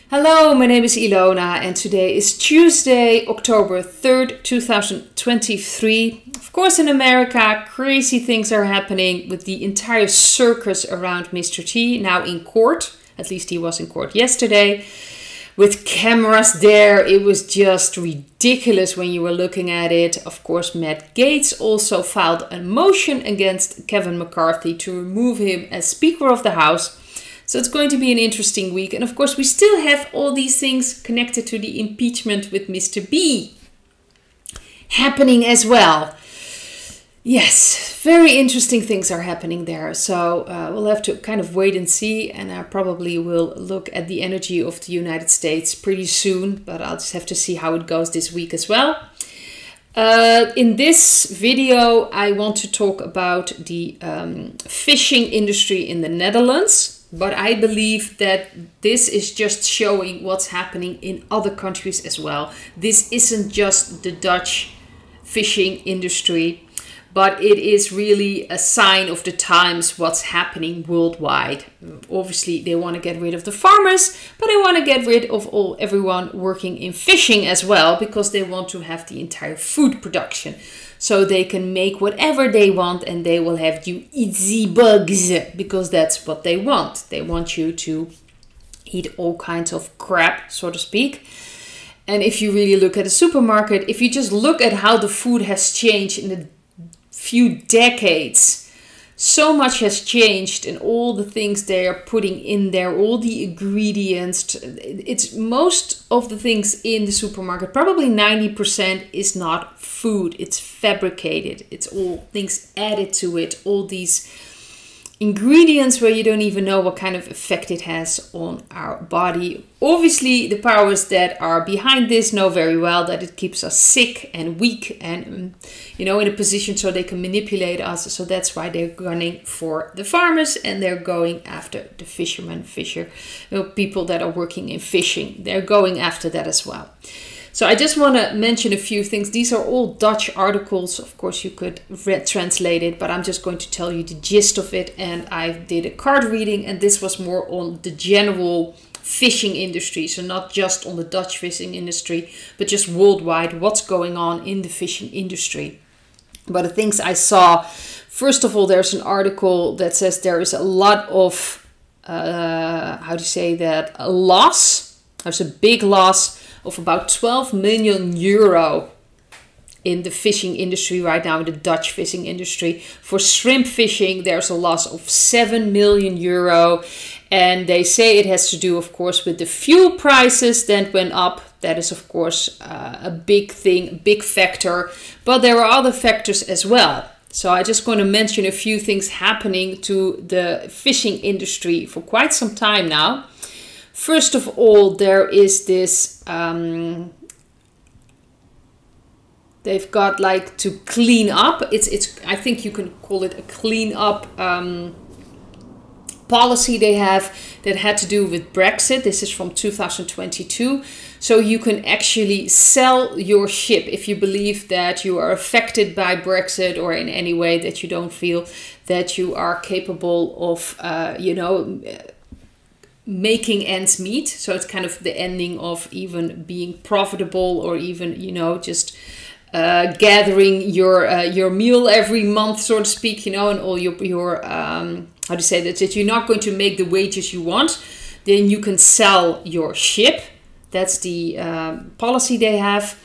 Hello, my name is Ilona and today is Tuesday, October 3rd, 2023. Of course, in America, crazy things are happening with the entire circus around Mr. T, now in court. At least he was in court yesterday. With cameras there, it was just ridiculous when you were looking at it. Of course, Matt Gaetz also filed a motion against Kevin McCarthy to remove him as Speaker of the House. So it's going to be an interesting week. And of course, we still have all these things connected to the impeachment with Mr. B happening as well. Yes, very interesting things are happening there. So we'll have to kind of wait and see. And I probably will look at the energy of the United States pretty soon. But I'll just have to see how it goes this week as well. In this video, I want to talk about the fishing industry in the Netherlands. But I believe that this is just showing what's happening in other countries as well. This isn't just the Dutch fishing industry, but it is really a sign of the times what's happening worldwide. Obviously, they want to get rid of the farmers, but they want to get rid of everyone working in fishing as well, because they want to have the entire food production. So they can make whatever they want and they will have you eat the bugs, because that's what they want. They want you to eat all kinds of crap, so to speak. And if you really look at a supermarket, if you just look at how the food has changed in the few decades, so much has changed, and all the things they are putting in there, all the ingredients, it's most of the things in the supermarket, probably 90% is not food, it's fabricated, it's all things added to it, all these ingredients where you don't even know what kind of effect it has on our body. Obviously, the powers that are behind this know very well that it keeps us sick and weak and, in a position so they can manipulate us. So that's why they're gunning for the farmers and they're going after the people that are working in fishing. They're going after that as well. So I just want to mention a few things. These are all Dutch articles. Of course, you could translate it, but I'm just going to tell you the gist of it. And I did a card reading, and this was more on the general fishing industry. So not just on the Dutch fishing industry, but just worldwide, what's going on in the fishing industry. But the things I saw, first of all, there's an article that says there is a lot of, a loss. There's a big loss of about 12 million euro in the fishing industry right now, in the Dutch fishing industry. For shrimp fishing, there's a loss of 7 million euro. And they say it has to do, of course, with the fuel prices that went up. That is, of course, a big thing, a big factor. But there are other factors as well. So I just going to mention a few things happening to the fishing industry for quite some time now. First of all, there is this, they've got like to clean up. I think you can call it a clean up policy they have that had to do with Brexit. This is from 2022. So you can actually sell your ship if you believe that you are affected by Brexit or in any way that you don't feel that you are capable of, making ends meet. So it's kind of the ending of even being profitable or even, just gathering your meal every month, so to speak, and all your that you're not going to make the wages you want. Then you can sell your ship. That's the policy they have.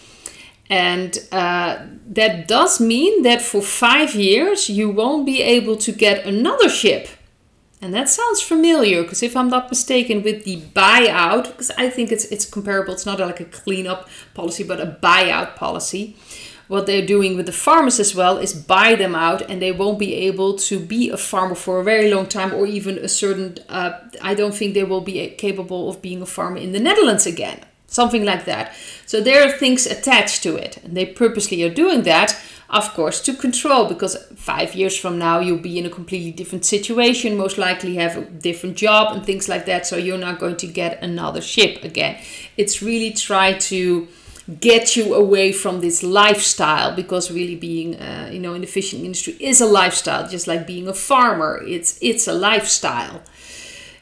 And that does mean that for 5 years you won't be able to get another ship. And that sounds familiar, because if I'm not mistaken, with the buyout, because I think it's comparable, it's not like a cleanup policy, but a buyout policy. What they're doing with the farmers as well is buy them out, and they won't be able to be a farmer for a very long time, or even a certain, I don't think they will be capable of being a farmer in the Netherlands again. Something like that. So there are things attached to it, and they purposely are doing that, of course, to control, because 5 years from now you'll be in a completely different situation, most likely have a different job and things like that, so you're not going to get another ship again. It's really try to get you away from this lifestyle, because really being in the fishing industry is a lifestyle, just like being a farmer. It's a lifestyle.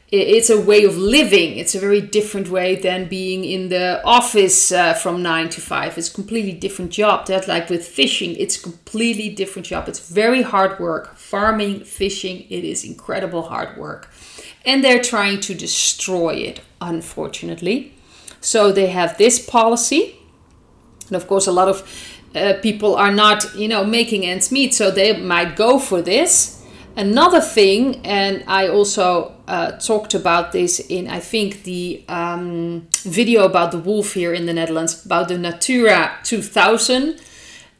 it's a way of living. It's a very different way than being in the office from 9 to 5. It's a completely different job. That, like with fishing, it's a completely different job. It's very hard work. Farming, fishing, it is incredible hard work. And they're trying to destroy it, unfortunately. So they have this policy. And of course, a lot of people are not, making ends meet. So they might go for this. Another thing, and I also talked about this in, I think, the video about the wolf here in the Netherlands, about the Natura 2000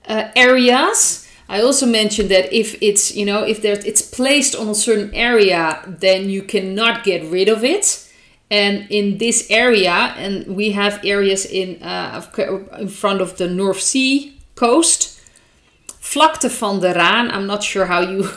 areas. I also mentioned that if it's, it's placed on a certain area, then you cannot get rid of it. And in this area, and we have areas in front of the North Sea coast, Vlakte van de Raan, I'm not sure how you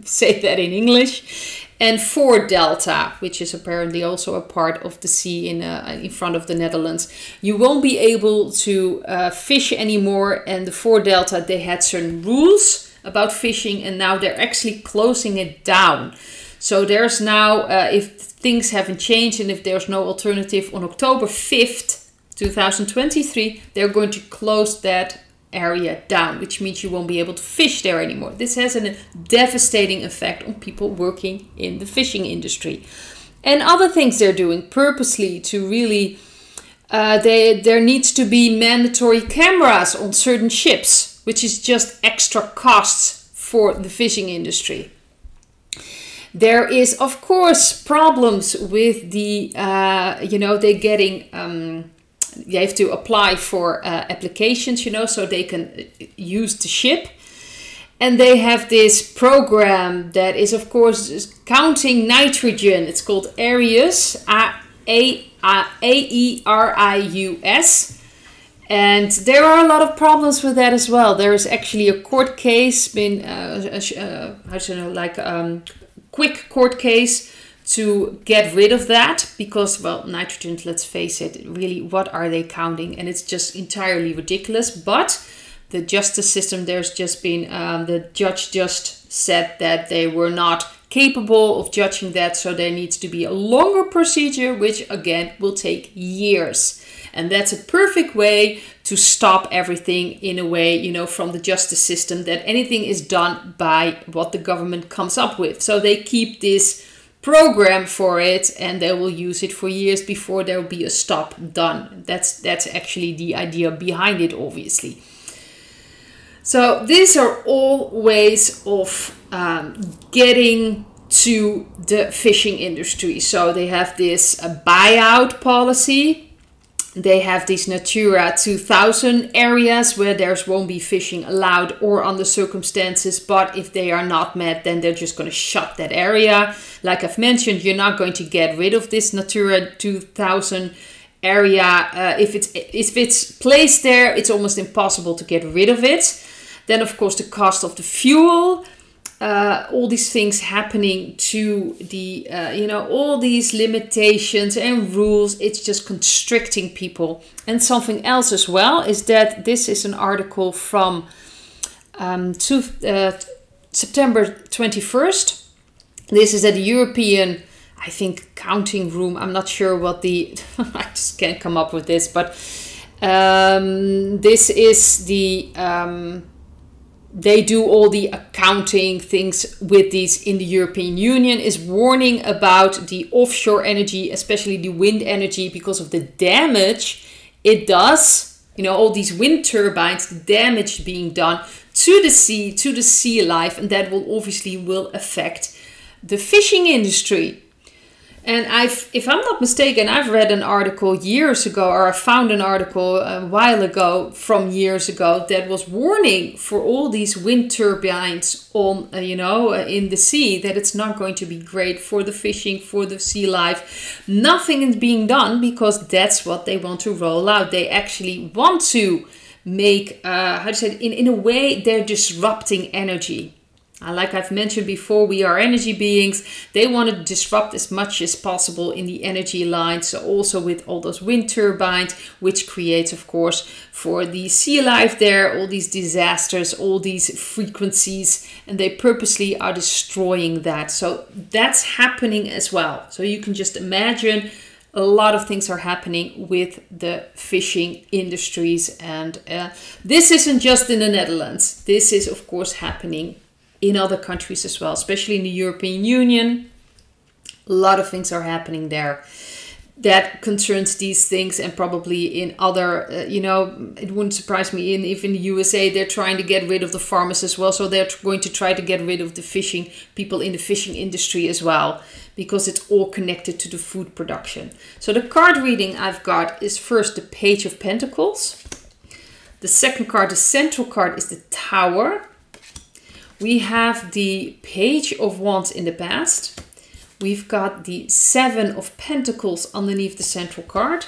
say that in English, and Fort Delta, which is apparently also a part of the sea in front of the Netherlands. You won't be able to fish anymore, and the Fort Delta, they had certain rules about fishing, and now they're actually closing it down. So there's now, if things haven't changed and if there's no alternative, on October 5th, 2023, they're going to close that area down, which means you won't be able to fish there anymore. This has a devastating effect on people working in the fishing industry. And other things they're doing purposely to really, there needs to be mandatory cameras on certain ships, which is just extra costs for the fishing industry. There is, of course, problems with the, they're getting, you have to apply for applications, so they can use the ship. And they have this program that is, of course, counting nitrogen. It's called AERIUS, AERIUS. And there are a lot of problems with that as well. There is actually a court case, quick court case to get rid of that, because, well, nitrogen, let's face it, really, what are they counting? And it's just entirely ridiculous. But the justice system, there's just been, the judge just said that they were not capable of judging that, so there needs to be a longer procedure, which again will take years. And that's a perfect way to stop everything, in a way, from the justice system, that anything is done by what the government comes up with. So they keep this program for it, and they will use it for years before there will be a stop done. That's actually the idea behind it, obviously. So these are all ways of getting to the fishing industry. So they have this buyout policy. They have these Natura 2000 areas where there won't be fishing allowed or under circumstances. But if they are not met, then they're just going to shut that area. Like I've mentioned, you're not going to get rid of this Natura 2000 area. If it's placed there, it's almost impossible to get rid of it. Then, of course, the cost of the fuel. All these things happening to the, all these limitations and rules. It's just constricting people. And something else as well is that this is an article from September 21st. This is at the European, I think, counting room. I'm not sure what the, I just can't come up with this, but this is the, they do all the accounting things with these in the European Union, is warning about the offshore energy, especially the wind energy, because of the damage it does. All these wind turbines, the damage being done to the sea life, and that will obviously affect the fishing industry. And if I'm not mistaken, I've read an article years ago, or I found an article a while ago from years ago that was warning for all these wind turbines on, in the sea, that it's not going to be great for the fishing, for the sea life. Nothing is being done because that's what they want to roll out. They actually want to make, in a way, they're disrupting energy. Like I've mentioned before, we are energy beings. They want to disrupt as much as possible in the energy lines. So also with all those wind turbines, which creates, of course, for the sea life there, all these disasters, all these frequencies, and they purposely are destroying that. So that's happening as well. So you can just imagine a lot of things are happening with the fishing industries. And this isn't just in the Netherlands. This is, of course, happening in other countries as well, especially in the European Union. A lot of things are happening there that concerns these things, and probably in other, it wouldn't surprise me if in the USA they're trying to get rid of the farmers as well. So they're going to try to get rid of the fishing people in the fishing industry as well, because it's all connected to the food production. So the card reading I've got is first the Page of Pentacles. The second card, the central card, is the Tower. We have the Page of Wands in the past. We've got the Seven of Pentacles underneath the central card.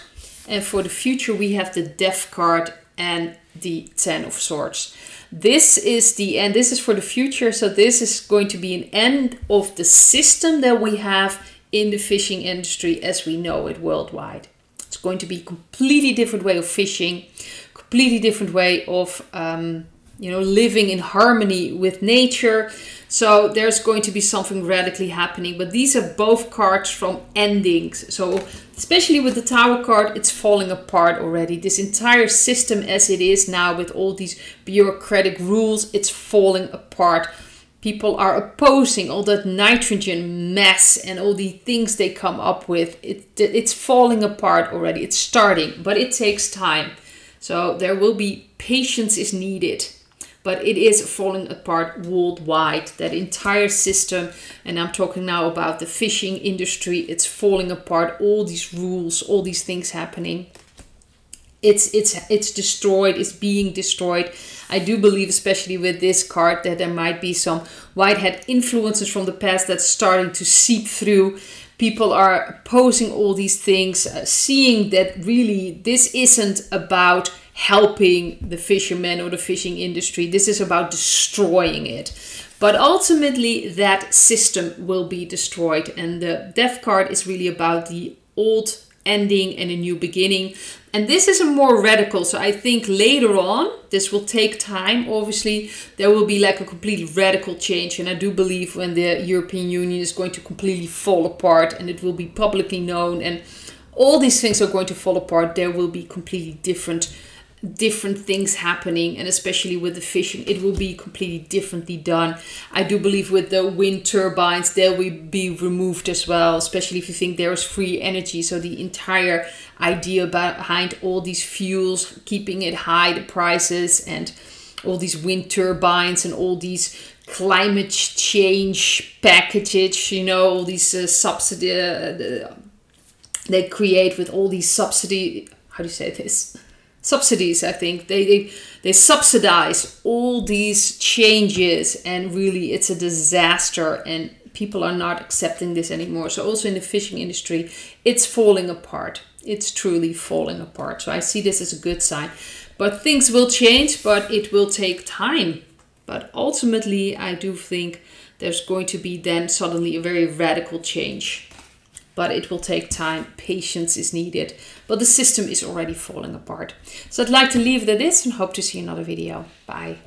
And for the future, we have the Death card and the Ten of Swords. This is the end. This is for the future. So this is going to be an end of the system that we have in the fishing industry as we know it worldwide. It's going to be a completely different way of fishing, completely different way of living in harmony with nature. So there's going to be something radically happening. But these are both cards from endings. So especially with the Tower card, it's falling apart already. This entire system as it is now with all these bureaucratic rules, it's falling apart. People are opposing all that nitrogen mess and all the things they come up with. It's falling apart already. It's starting, but it takes time. So there will be patience is needed. But it is falling apart worldwide, that entire system. And I'm talking now about the fishing industry. It's falling apart, all these rules, all these things happening. It's destroyed, it's being destroyed. I do believe, especially with this card, that there might be some whitehead influences from the past that's starting to seep through. People are opposing all these things, seeing that really this isn't about helping the fishermen or the fishing industry. This is about destroying it. But ultimately that system will be destroyed. And the Death card is really about the old ending and a new beginning. And this is a more radical. So I think later on, this will take time. Obviously, there will be like a completely radical change. And I do believe when the European Union is going to completely fall apart and it will be publicly known and all these things are going to fall apart, there will be completely different things happening, and especially with the fishing it will be completely differently done. I do believe with the wind turbines they will be removed as well, especially if you think there is free energy. So the entire idea behind all these fuels, keeping it high, the prices, and all these wind turbines and all these climate change packages, all these subsidy they create with all these subsidy, how do you say this? Subsidies, I think. They subsidize all these changes, and really it's a disaster and people are not accepting this anymore. So also in the fishing industry, it's falling apart. It's truly falling apart. So I see this as a good sign. But things will change, but it will take time. But ultimately, I do think there's going to be then suddenly a very radical change. But it will take time. Patience is needed. But the system is already falling apart. So I'd like to leave it at this and hope to see another video. Bye.